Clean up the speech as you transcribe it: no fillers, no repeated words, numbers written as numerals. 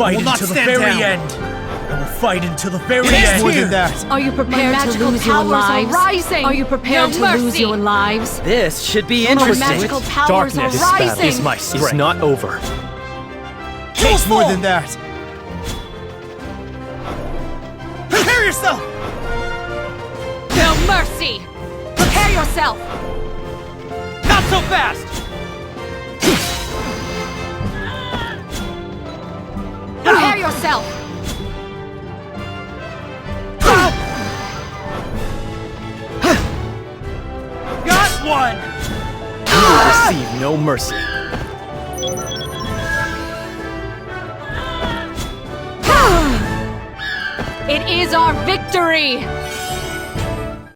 fight until the very end. I will fight until the very end. More than that. Are you prepared to lose your lives? Are you prepared to lose your lives? This should be My interesting. magical powers are Darkness rising! is my strength. It's not over. It's more than that. Prepare yourself! No mercy! Prepare yourself! Not so fast! Prepare yourself! Got one! You will receive no mercy. It is our victory!